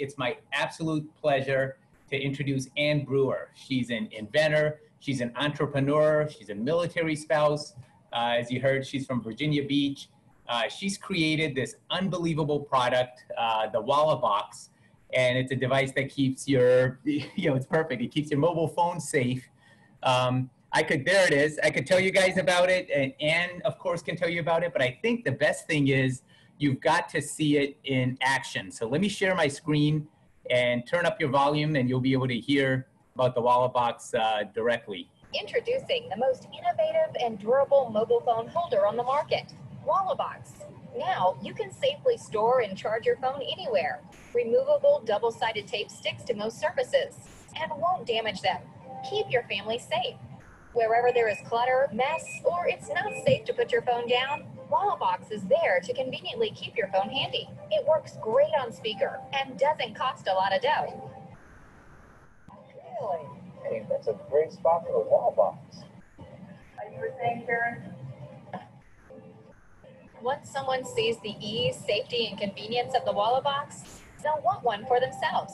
It's my absolute pleasure to introduce Anne Brewer. She's an inventor, she's an entrepreneur, she's a military spouse. As you heard, she's from Virginia Beach. She's created this unbelievable product, the Wallabox, and it's a device that keeps your, it's perfect. It keeps your mobile phone safe. There it is. I could tell you guys about it, and Anne, of course, can tell you about it, but I think the best thing is you've got to see it in action. So let me share my screen and turn up your volume, and you'll be able to hear about the Wallabox directly. Introducing the most innovative and durable mobile phone holder on the market, Wallabox. Now you can safely store and charge your phone anywhere. Removable double-sided tape sticks to most surfaces and won't damage them. Keep your family safe. Wherever there is clutter, mess, or it's not safe to put your phone down, Wallabox is there to conveniently keep your phone handy. It works great on speaker and doesn't cost a lot of dough. Really? Hey, that's a great spot for a Wallabox. You were saying, Karen? Once someone sees the ease, safety, and convenience of the Wallabox, they'll want one for themselves.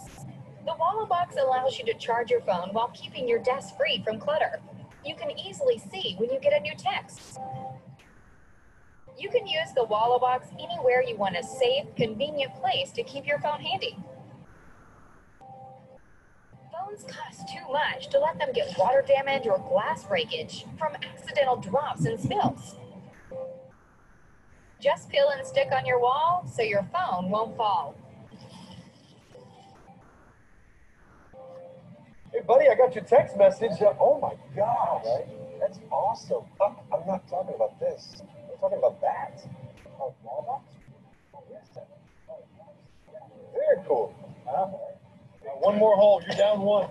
The Wallabox allows you to charge your phone while keeping your desk free from clutter. You can easily see when you get a new text. You can use the Wallabox anywhere you want a safe, convenient place to keep your phone handy. Phones cost too much to let them get water damage or glass breakage from accidental drops and spills. Just peel and stick on your wall so your phone won't fall. Hey, buddy, I got your text message. Oh, my gosh. That's awesome. I'm not talking about this. I'm talking about that. Oh, Wallabox? What is that? Very cool. One more hole. You're down one.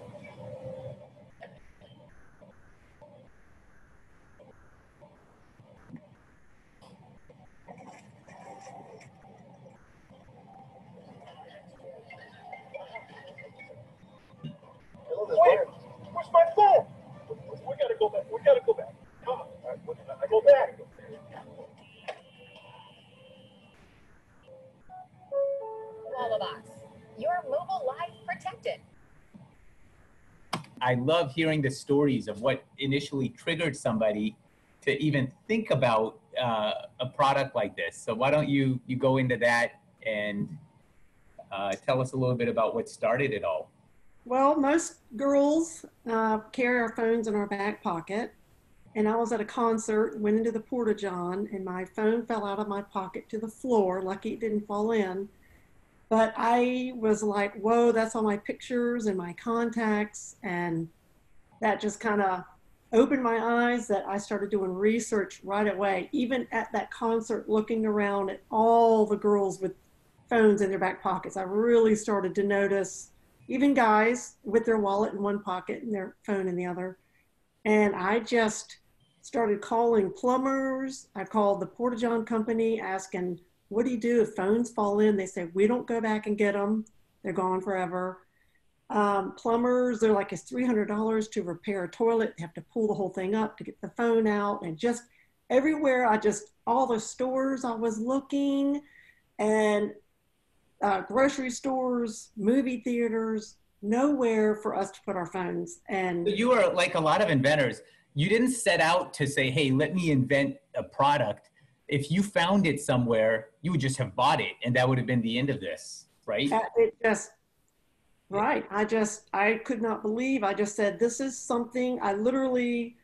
Wait, where's my phone? We gotta go back. We gotta go back. Come on. All right, I go back. Wallabox, your mobile life protected. I love hearing the stories of what initially triggered somebody to even think about a product like this. So why don't you go into that and tell us a little bit about what started it all? Well, most girls carry our phones in our back pocket. And I was at a concert, went into the Porta-John, and my phone fell out of my pocket to the floor. Lucky it didn't fall in. But I was like, whoa, that's all my pictures and my contacts. And that just kind of opened my eyes that I started doing research right away. Even at that concert, looking around at all the girls with phones in their back pockets, I really started to notice even guys with their wallet in one pocket and their phone in the other. And I just started calling plumbers. I called the Porta-John company asking, what do you do if phones fall in? They say, we don't go back and get them. They're gone forever. Plumbers, they're like, it's $300 to repair a toilet. They have to pull the whole thing up to get the phone out. And just everywhere, all the stores I was looking, and grocery stores, movie theaters, nowhere for us to put our phones. And you are like a lot of inventors. You didn't set out to say, hey, let me invent a product. If you found it somewhere, you would just have bought it, and that would have been the end of this, right? Right. I could not believe. I just said, this is something. I literally,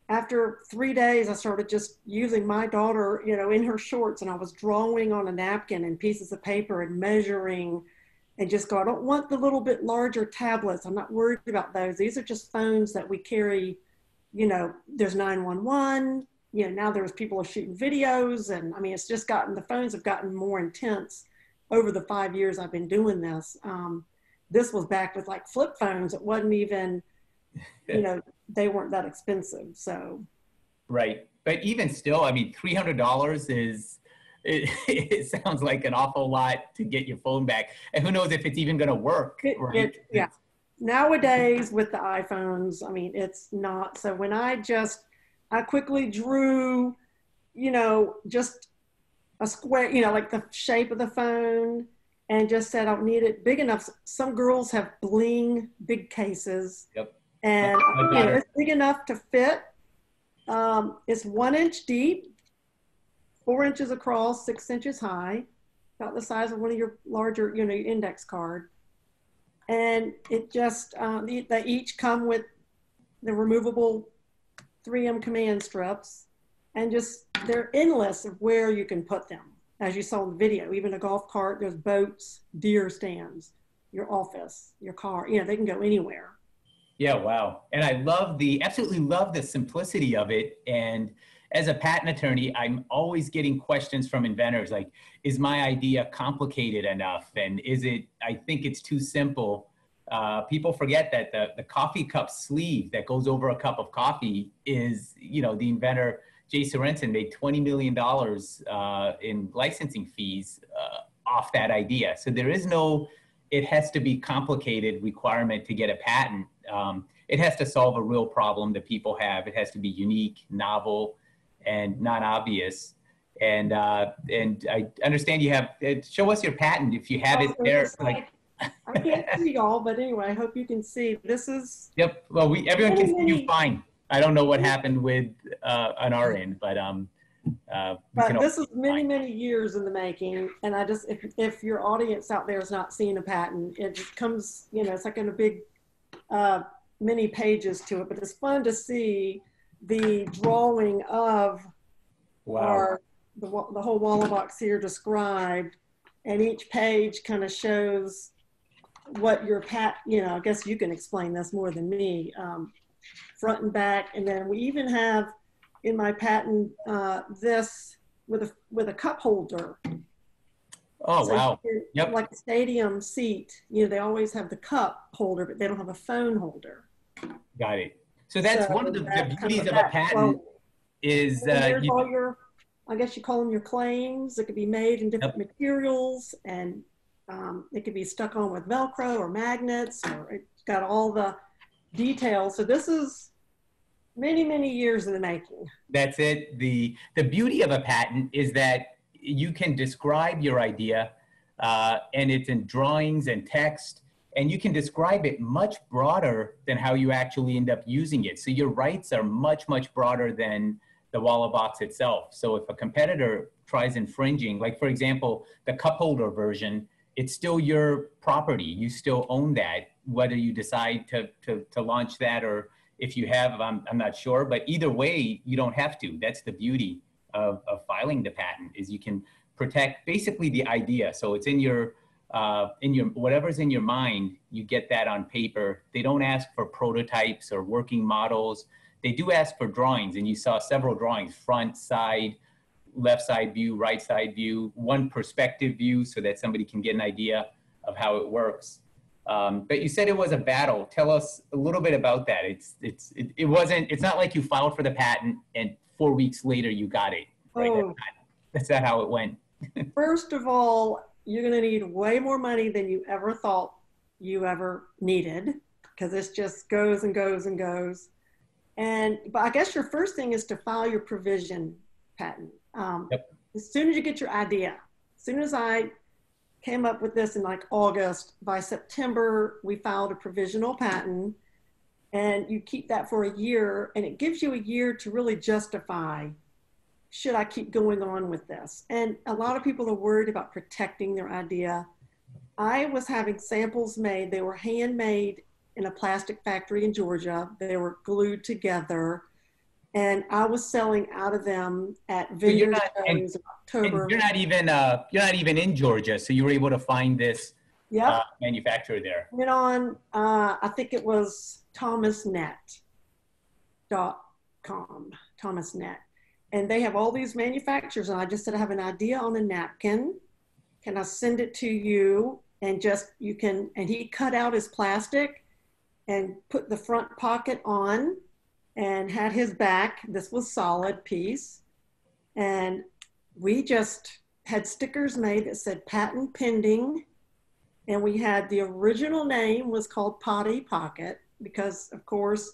after 3 days, I started just using my daughter, in her shorts, and I was drawing on a napkin and pieces of paper and measuring, and just go, I don't want the little bit larger tablets. I'm not worried about those. These are just phones that we carry. There's 911. Now there's people are shooting videos, and I mean, it's just the phones have gotten more intense over the 5 years I've been doing this. This was back with like flip phones. It wasn't even, they weren't that expensive. So. Right. But even still, I mean, $300 it sounds like an awful lot to get your phone back. And who knows if it's even going to work, right? Yeah. Nowadays with the iPhones, I mean, it's not. So when I quickly drew, just a square, like the shape of the phone, and just said I need it big enough. Some girls have bling big cases. Yep. And it's big enough to fit. It's 1 inch deep, 4 inches across, 6 inches high, about the size of one of your larger, your index card. And it just, they each come with the removable 3M command strips, and just, they're endless of where you can put them. As you saw in the video, even a golf cart, there's boats, deer stands, your office, your car, they can go anywhere. Yeah, wow. And I absolutely love the simplicity of it. And as a patent attorney, I'm always getting questions from inventors like, is my idea complicated enough? And I think it's too simple. People forget that the coffee cup sleeve that goes over a cup of coffee is, the inventor, Jay Sorensen, made $20 million in licensing fees off that idea. So there is no, it has to be complicated requirement to get a patent. It has to solve a real problem that people have. It has to be unique, novel, and not obvious. And I understand you have, show us your patent if you have it there. I can't see y'all, but anyway, I hope you can see. This is. Yep. Well, everyone can see you fine. I don't know what happened with on our end, but this is many years in the making. And I just, if your audience out there is not seeing a patent, it just comes, it's like in a big, many pages to it. But it's fun to see the drawing of the whole Wallabox here described, and each page kind of shows what your I guess you can explain this more than me, front and back. And then we even have in my patent this with a cup holder. Oh, so wow. Yep. Like a stadium seat, they always have the cup holder, but they don't have a phone holder. Got it. So that's one of the beauties of a patent is all your, I guess you call them your claims. It could be made in different materials, and it could be stuck on with Velcro or magnets, or it's got all the details. So this is many years in the making. That's it. The beauty of a patent is that you can describe your idea, and it's in drawings and text, and you can describe it much broader than how you actually end up using it. So your rights are much broader than the Wallabox itself. So if a competitor tries infringing, like for example, the cup holder version, it's still your property. You still own that, whether you decide to launch that, or if you have, I'm not sure, but either way, you don't have to. That's the beauty of filing the patent, is you can protect basically the idea. So it's in your whatever's in your mind, you get that on paper. They don't ask for prototypes or working models. They do ask for drawings, and you saw several drawings: front, side, left side view, right side view, one perspective view, so that somebody can get an idea of how it works. But you said it was a battle. Tell us a little bit about that. It's not like you filed for the patent and 4 weeks later you got it. Right? Oh. That's not how it went. First of all, you're going to need way more money than you ever thought you ever needed, because this just goes and goes and goes. But I guess your first thing is to file your provision patent. Yep. As soon as you get your idea, as soon as I came up with this in like August, by September, we filed a provisional patent, and you keep that for a year, and it gives you a year to really justify, should I keep going on with this? And a lot of people are worried about protecting their idea. I was having samples made. They were handmade in a plastic factory in Georgia. They were glued together, and I was selling out of them at vendor shows in October. And you're not even in Georgia, so you were able to find this manufacturer there. Went on, I think it was thomasnet.com, thomasnet. And they have all these manufacturers, and I just said, I have an idea on a napkin. Can I send it to you? And and he cut out his plastic and put the front pocket on and had his back. This was solid piece. And we just had stickers made that said patent pending. And we had, the original name was called Potty Pocket, because of course,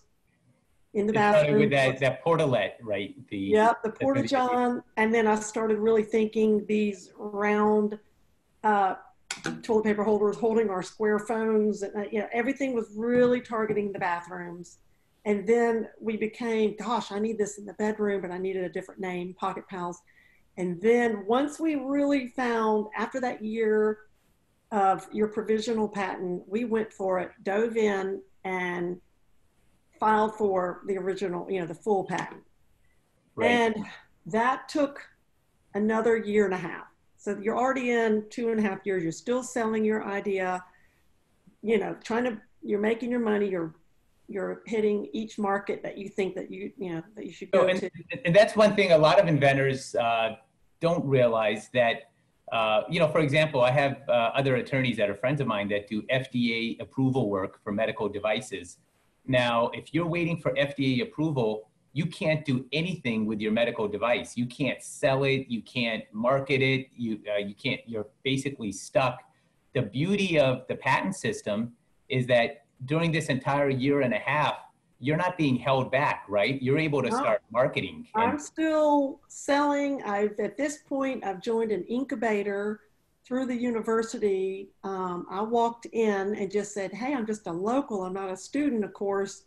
in the bathroom. With that portalet, right? The porta-john. And then I started really thinking these round toilet paper holders holding our square phones. And, you know, everything was really targeting the bathrooms. And then we became, gosh, I need this in the bedroom, but I needed a different name, Pocket Pals. And then once we really found, after that year of your provisional patent, we went for it, dove in and filed for the original, you know, the full patent. Right. And that took another year and a half. So you're already in 2.5 years, you're still selling your idea, you know, you're making your money, you're hitting each market that you think that you should go to. And that's one thing a lot of inventors don't realize, that, you know, for example, I have other attorneys that are friends of mine that do FDA approval work for medical devices. Now, if you're waiting for FDA approval, you can't do anything with your medical device. You can't sell it, you can't market it, you can't, you're basically stuck. The beauty of the patent system is that during this entire year and a half, you're not being held back, right? You're able to start marketing. I'm still selling. At this point, I've joined an incubator through the university. I walked in and just said, hey, I'm just a local. I'm not a student, of course.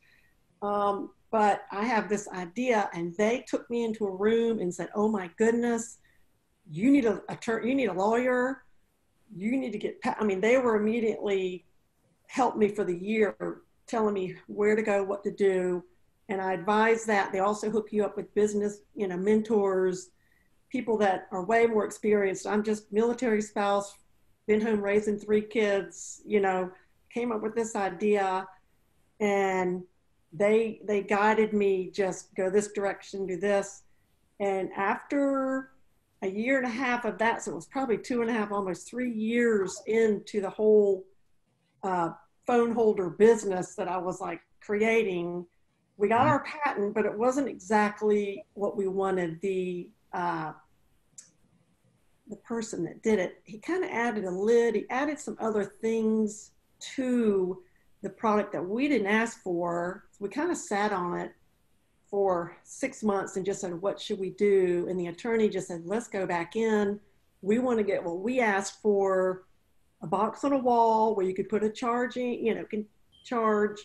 But I have this idea, and they took me into a room and said, oh my goodness, you need you need a lawyer. You need to get, I mean, they were immediately helped me for the year, telling me where to go, what to do. And I advise that. They also hook you up with business, you know, mentors, people that are way more experienced. I'm just military spouse, been home raising 3 kids, you know, came up with this idea, and they guided me, just go this direction, do this. And after a year and a half of that, so it was probably 2.5, almost 3 years into the whole phone holder business that I was like creating, we got our patent, but it wasn't exactly what we wanted. The person that did it, he kind of added a lid. He added some other things to the product that we didn't ask for. So we kind of sat on it for 6 months and just said, what should we do? And the attorney just said, let's go back in. We want to get what we asked for, a box on a wall where you could put a charging, you know, can charge,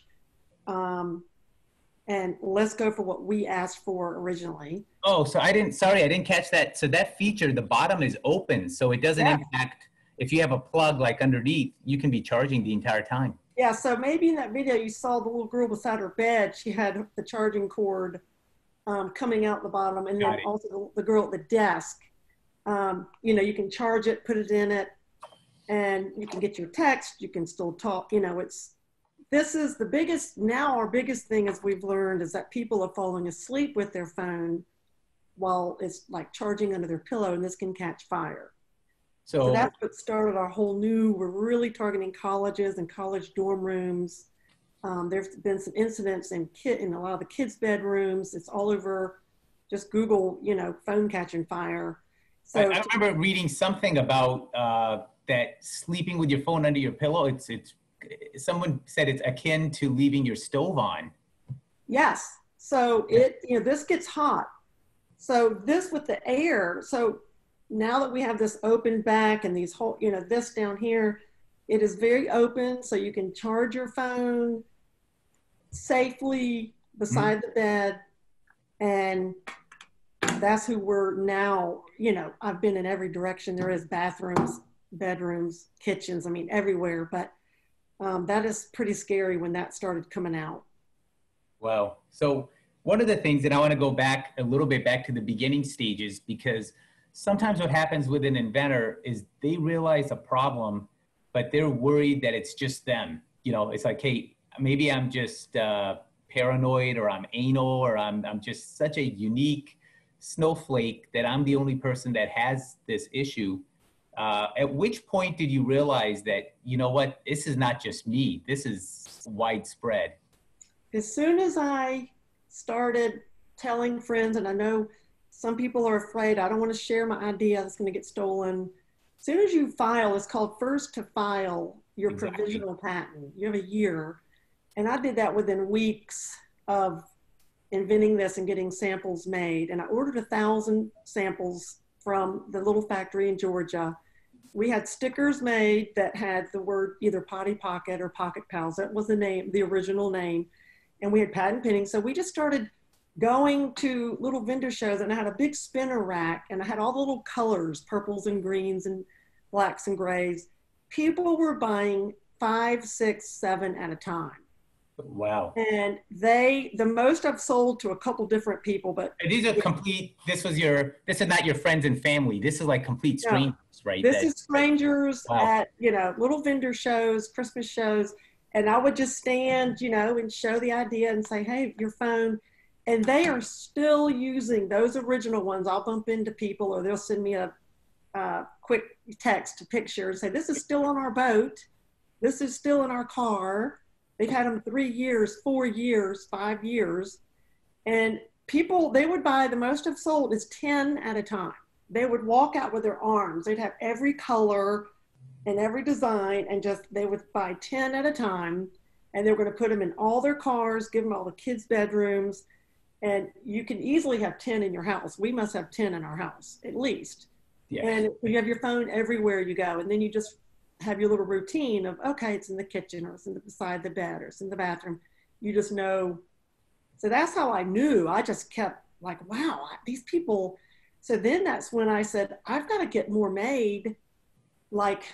and let's go for what we asked for originally. Oh, so I didn't catch that. So that feature, the bottom is open, so it doesn't impact, if you have a plug like underneath, you can be charging the entire time. Yeah, so maybe in that video you saw the little girl beside her bed, she had the charging cord coming out the bottom, and then also the girl at the desk. You know, you can charge it, put it in it, and you can get your text, you can still talk, you know, this is the biggest, now our biggest thing, as we've learned, is that people are falling asleep with their phone while it's like charging under their pillow, and this can catch fire. So that's what started our whole new, we're really targeting colleges and college dorm rooms. There's been some incidents in a lot of the kids' bedrooms. It's all over, just Google, you know, phone catching fire. So I remember reading something about that sleeping with your phone under your pillow, someone said it's akin to leaving your stove on. Yes. So you know, this gets hot. So this with the air, so now that we have this open back and these whole, you know, this down here, it is very open, so you can charge your phone safely beside the bed. And that's who we're now, you know, I've been in every direction there is, bathrooms, bedrooms, kitchens, I mean, everywhere. But that is pretty scary when that started coming out. Wow. So one of the things that I want to go back a little bit back to the beginning stages, because sometimes what happens with an inventor is they realize a problem, but they're worried that it's just them. You know, it's like, hey, maybe I'm just paranoid, or I'm anal, or I'm just such a unique snowflake that I'm the only person that has this issue. At which point did you realize that, you know what, this is not just me, this is widespread? As soon as I started telling friends, and I know some people are afraid, I don't want to share my idea, that's going to get stolen. As soon as you file, it's called first to file your provisional patent. You have a year. And I did that within weeks of inventing this and getting samples made. And I ordered 1,000 samples from the little factory in Georgia. We had stickers made that had the word either Potty Pocket or Pocket Pals. That was the name, the original name. And we had patent pending. So we just started going to little vendor shows, and I had a big spinner rack, and I had all the little colors, purples and greens and blacks and grays. People were buying 5, 6, 7 at a time. Wow. And the most I've sold to a couple different people, but And these are complete, this is not your friends and family. This is like complete strangers, right? This is strangers wow. at, little vendor shows, Christmas shows. And I would just stand, and show the idea and say, hey, your phone. And they are still using those original ones. I'll bump into people, or they'll send me a quick text, a picture, and say, this is still on our boat. This is still in our car. They've had them 3 years, 4 years, 5 years. And people, they would buy, the most I've sold is 10 at a time. They would walk out with their arms. They'd have every color and every design, and they would buy 10 at a time. And they were going to put them in all their cars, give them all the kids' bedrooms. And you can easily have 10 in your house. We must have 10 in our house, at least. Yeah. And you have your phone everywhere you go. And then you just have your little routine of, okay, it's in the kitchen, or it's beside the bed, or it's in the bathroom. You just know. So that's how I knew. I just kept like, wow, these people. So then that's when I said, I've got to get more made, like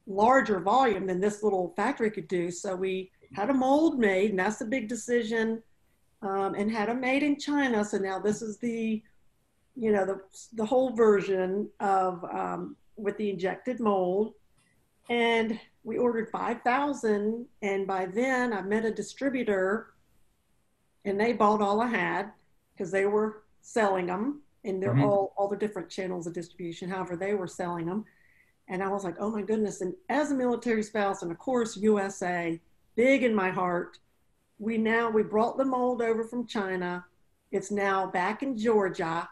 larger volume than this little factory could do. So we had a mold made, and that's the big decision, and had them made in China. So now this is the whole version of with the injected mold. And we ordered 5,000. And by then I met a distributor, and they bought all I had because they were selling them, and they're all the different channels of distribution. However, they were selling them. And I was like, oh my goodness. And as a military spouse, and of course, USA, big in my heart, we brought the mold over from China. It's now back in Georgia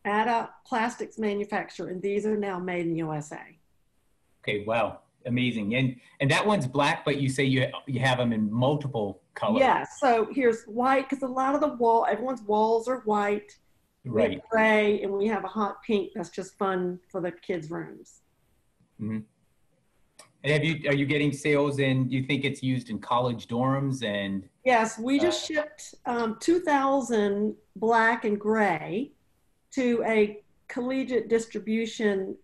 at a plastics manufacturer, and these are now made in USA. Okay, wow, amazing. And that one's black, but you say you have them in multiple colors. Yeah, so here's white, because a lot of everyone's walls are white, right? Gray, and we have a hot pink that's just fun for the kids' rooms. Mm-hmm. And are you getting sales in, you think it's used in college dorms? And yes, we just shipped 2,000 black and gray to a collegiate distribution.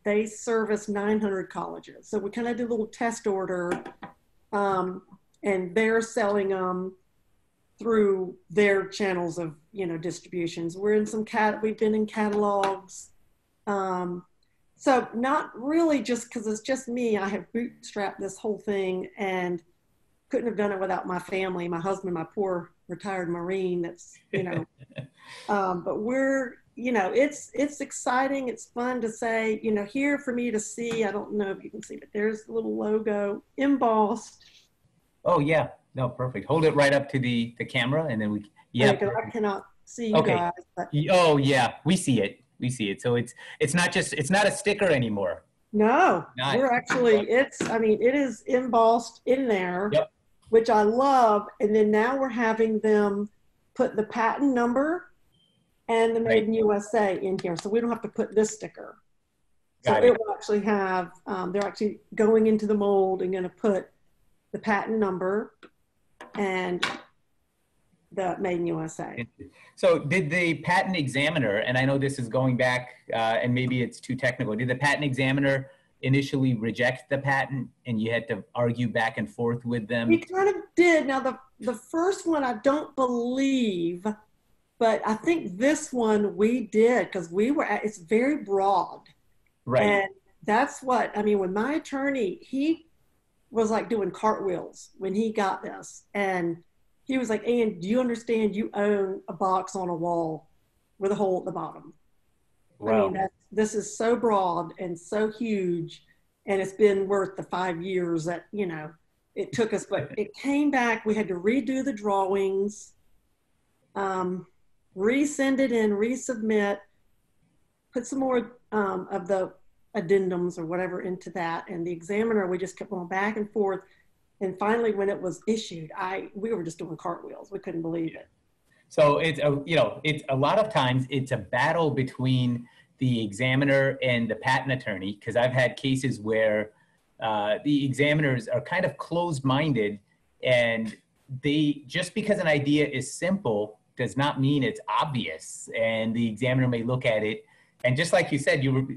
They service 900 colleges. So we kind of did a little test order, and they're selling them through their channels of, distributions. We're in we've been in catalogs. So not really just because it's just me. I have bootstrapped this whole thing and couldn't have done it without my family, my husband, my poor retired Marine. That's, but we're, it's exciting. It's fun to say, here for me to see. I don't know if you can see, but there's the little logo embossed. Oh yeah, no, perfect. Hold it right up to the camera, and then I cannot see you guys. But. Oh yeah, we see it. We see it. So it's not a sticker anymore. No, we're actually, it is embossed in there, yep. Which I love. And then now we're having them put the patent number and the Made in USA in here. So we don't have to put this sticker. So it will actually have, they're actually going into the mold and going to put the patent number and the Made in USA. So did the patent examiner, and I know this is going back, and maybe it's too technical, did the patent examiner initially reject the patent and you had to argue back and forth with them? We kind of did. Now the first one I don't believe, but I think this one we did because it's very broad. Right. And that's when my attorney, he was like doing cartwheels when he got this. And he was like, Anne, do you understand you own a box on a wall with a hole at the bottom? Wow. I mean, this is so broad and so huge, and it's been worth the 5 years that, it took us, but it came back. We had to redo the drawings, resend it in, resubmit, put some more of the addendums or whatever into that. And the examiner, we just kept going back and forth. And finally, when it was issued, we were just doing cartwheels. We couldn't believe it. So it's a lot of times it's a battle between the examiner and the patent attorney, because I've had cases where the examiners are kind of closed-minded, and they, just because an idea is simple does not mean it's obvious. And the examiner may look at it, and just like you said, you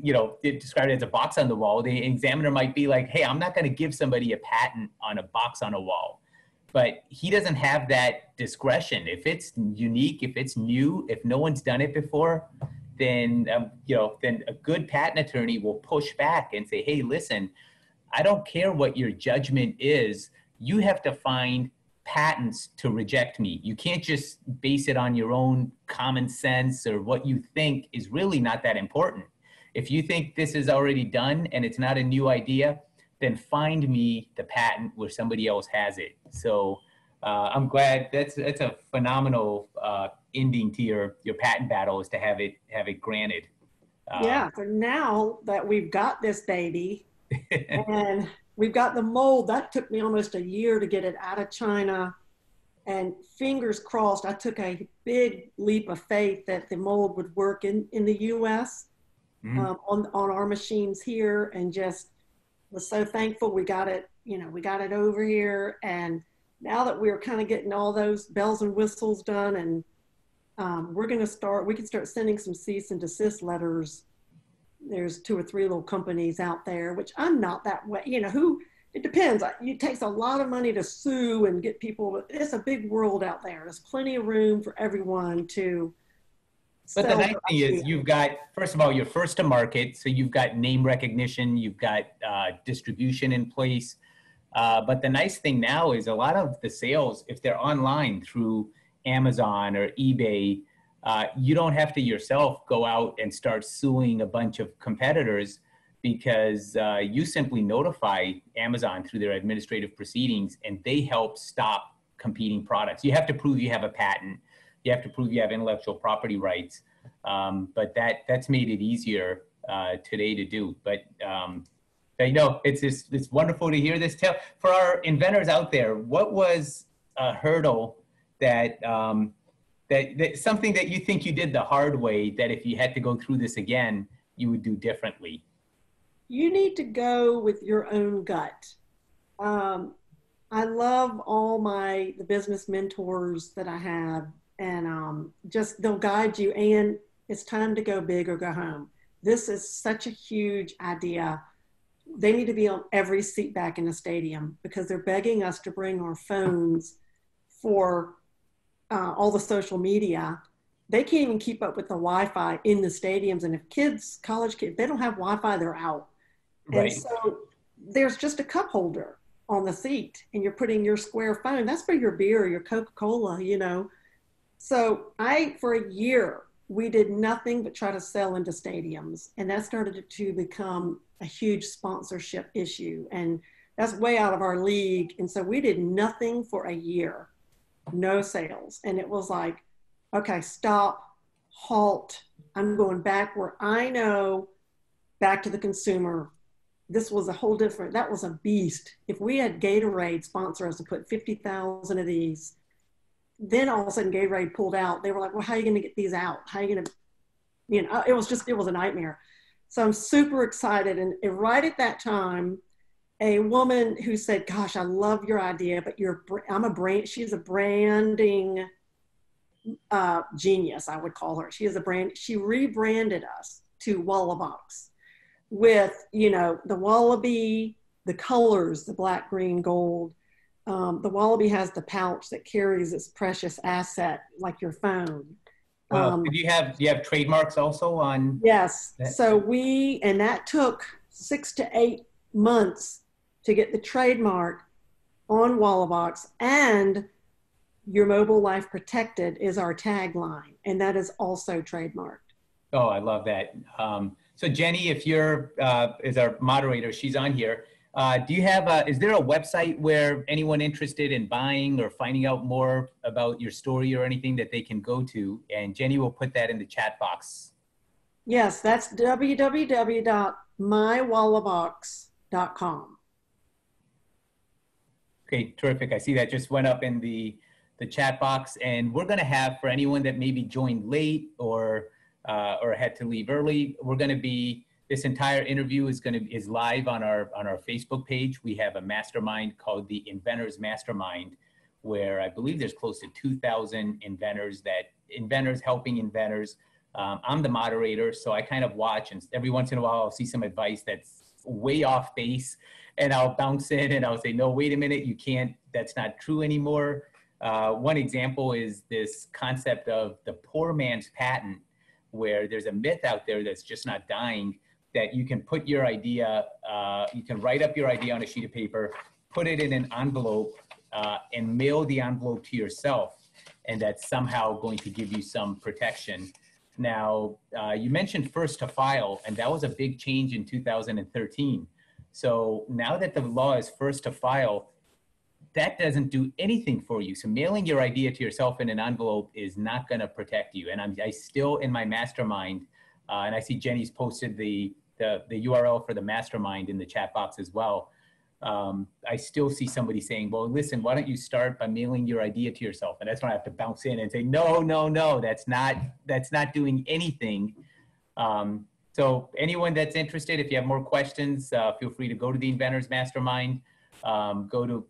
described it as a box on the wall. The examiner might be like, hey, I'm not going to give somebody a patent on a box on a wall. But he doesn't have that discretion. If it's unique, if it's new, if no one's done it before, then then a good patent attorney will push back and say, hey, listen, I don't care what your judgment is. You have to find patents to reject me. You can't just base it on your own common sense or what you think is really not that important. If you think this is already done and it's not a new idea, then find me the patent where somebody else has it. So I'm glad that's a phenomenal ending to your patent battle, is to have it granted. Yeah, so now that we've got this baby and we've got the mold, that took me almost a year to get it out of China, and fingers crossed, I took a big leap of faith that the mold would work in the US on our machines here, and just was so thankful we got it, we got it over here. And now that we're kind of getting all those bells and whistles done, and we can start sending some cease and desist letters. There's 2 or 3 little companies out there, which I'm not that way, it depends. It takes a lot of money to sue and get people. It's a big world out there. There's plenty of room for everyone to. But the nice thing is you've got, first of all, you're first to market. So you've got name recognition, you've got distribution in place. But the nice thing now is a lot of the sales, if they're online through Amazon or eBay, you don't have to yourself go out and start suing a bunch of competitors, because you simply notify Amazon through their administrative proceedings, and they help stop competing products. You have to prove you have a patent. You have to prove you have intellectual property rights. But that's made it easier today to do. But it's wonderful to hear this. For our inventors out there, what was a hurdle that something that you think you did the hard way, that if you had to go through this again, you would do differently? You need to go with your own gut. I love all the business mentors that I have, and they'll guide you, and it's time to go big or go home. This is such a huge idea. They need to be on every seat back in the stadium, because they're begging us to bring our phones for all the social media. They can't even keep up with the Wi-Fi in the stadiums. And if college kids, they don't have Wi-Fi, they're out. Right. And so there's just a cup holder on the seat, and you're putting your square phone. That's for your beer, your Coca-Cola, So for a year, we did nothing but try to sell into stadiums. And that started to become a huge sponsorship issue. And that's way out of our league. And so we did nothing for a year, no sales. And it was like, okay, stop, halt. I'm going back where I know, back to the consumer. This was that was a beast. If we had Gatorade sponsor us to put 50,000 of these, then all of a sudden Gatorade pulled out. They were like, well, how are you going to get these out? How are you going to, it was a nightmare. So I'm super excited. And right at that time, a woman who said, gosh, I love your idea, but she's a branding genius, I would call her. She rebranded us to Wallabox with, the Wallaby, the colors, the black, green, gold. The Wallaby has the pouch that carries its precious asset, like your phone. Well, do you have trademarks also on? Yes. So and that took 6 to 8 months to get the trademark on Wallabox, and your mobile life protected is our tagline, and that is also trademarked. Oh, I love that. So Jenny, if you're is our moderator, she's on here. Do you have is there a website where anyone interested in buying or finding out more about your story or anything that they can go to? And Jenny will put that in the chat box. Yes, that's www.mywallabox.com. Okay, terrific. I see that just went up in the chat box, and we're going to have, for anyone that maybe joined late or or had to leave early, we're going to be, this entire interview is live on our Facebook page. We have a mastermind called the Inventors Mastermind, where I believe there's close to 2,000 inventors helping inventors. I'm the moderator, so I kind of watch, and every once in a while I'll see some advice that's way off base, and I'll bounce in and I'll say, no, wait a minute, you can't, that's not true anymore. One example is this concept of the poor man's patent, where there's a myth out there that's just not dying, that you can put your idea, you can write up your idea on a sheet of paper, put it in an envelope, and mail the envelope to yourself, and that's somehow going to give you some protection. Now, you mentioned first to file, and that was a big change in 2013. So now that the law is first to file, that doesn't do anything for you. So mailing your idea to yourself in an envelope is not going to protect you. And I still, in my mastermind, and I see Jenny's posted the URL for the mastermind in the chat box as well. I still see somebody saying, well, listen, why don't you start by mailing your idea to yourself? And that's when I have to bounce in and say, no, no, no, that's not doing anything. So anyone that's interested, if you have more questions, feel free to go to the Inventors Mastermind, go to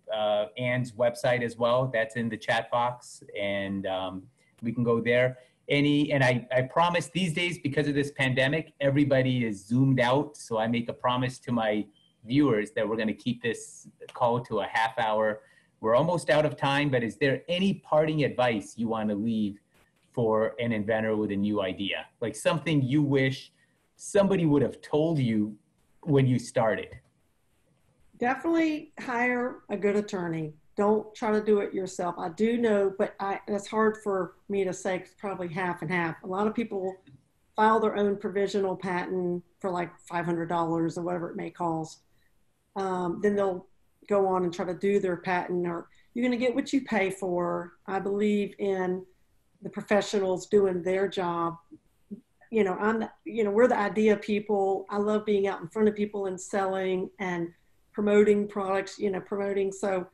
Anne's website as well. That's in the chat box, and we can go there. And I promise these days, because of this pandemic, everybody is zoomed out. So I make a promise to my viewers that we're going to keep this call to a half hour. We're almost out of time, but is there any parting advice you want to leave for an inventor with a new idea? Like something you wish somebody would have told you when you started? Definitely hire a good attorney. Don't try to do it yourself. I do know, but it's hard for me to say, it's probably half and half. A lot of people file their own provisional patent for like $500 or whatever it may cost. Then they'll go on and try to do their patent, or you're going to get what you pay for. I believe in the professionals doing their job. You know, we're the idea people. I love being out in front of people and selling and promoting products, promoting. So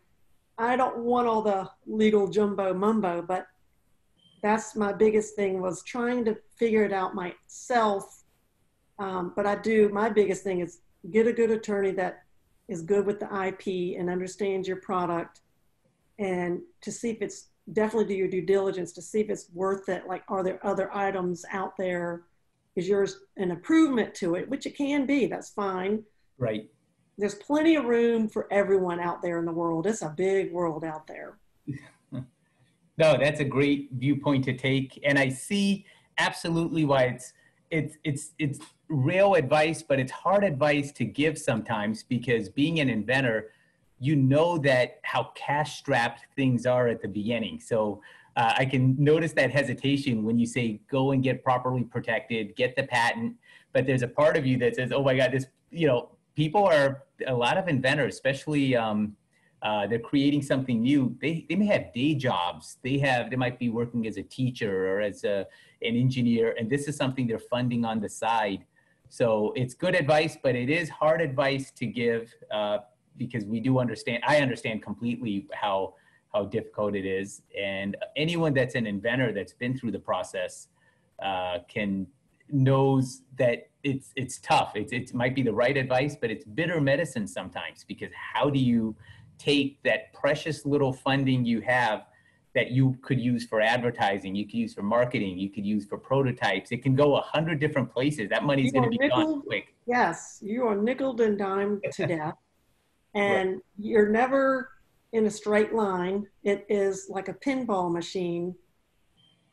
I don't want all the legal jumbo mumbo, but that's my biggest thing, was trying to figure it out myself. But my biggest thing is get a good attorney that is good with the IP and understands your product, and to see if it's, definitely do your due diligence to see if it's worth it. Like, are there other items out there? Is yours an improvement to it? Which it can be, that's fine. Right. There's plenty of room for everyone out there in the world. It's a big world out there. No, that's a great viewpoint to take. And I see absolutely why it's real advice, but it's hard advice to give sometimes, because being an inventor, you know that how cash strapped things are at the beginning. So I can notice that hesitation when you say, go and get properly protected, get the patent. But there's a part of you that says, oh my God, this, people are, a lot of inventors, especially they're creating something new. They may have day jobs. They might be working as a teacher or as an engineer, and this is something they're funding on the side. So it's good advice, but it is hard advice to give, because I understand completely how difficult it is. And anyone that's an inventor that's been through the process knows that it's tough. It might be the right advice, but it's bitter medicine sometimes, because how do you take that precious little funding you have that you could use for advertising, you could use for marketing, you could use for prototypes. It can go 100 different places. That money's going to be gone quick. Yes, you are nickeled and dimed to death. And Right. You're never in a straight line. It is like a pinball machine,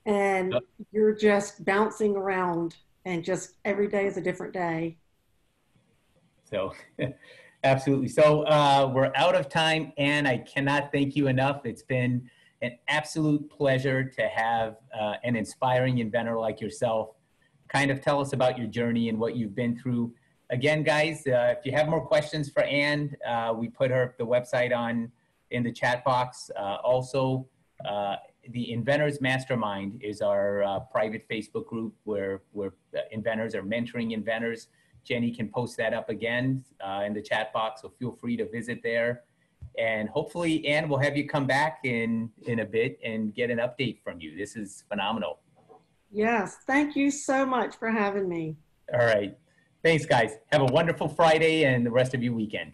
and you're just bouncing around, and just every day is a different day. So absolutely. So we're out of time, and I cannot thank you enough. It's been an absolute pleasure to have an inspiring inventor like yourself kind of tell us about your journey and what you've been through. Again, guys, if you have more questions for Anne, we put the website in the chat box. Also, the Inventors Mastermind is our private Facebook group where inventors are mentoring inventors. Jenny can post that up again in the chat box, so feel free to visit there. And hopefully, Anne, we'll have you come back in a bit and get an update from you. This is phenomenal. Yes. Thank you so much for having me. All right. Thanks, guys. Have a wonderful Friday and the rest of your weekend.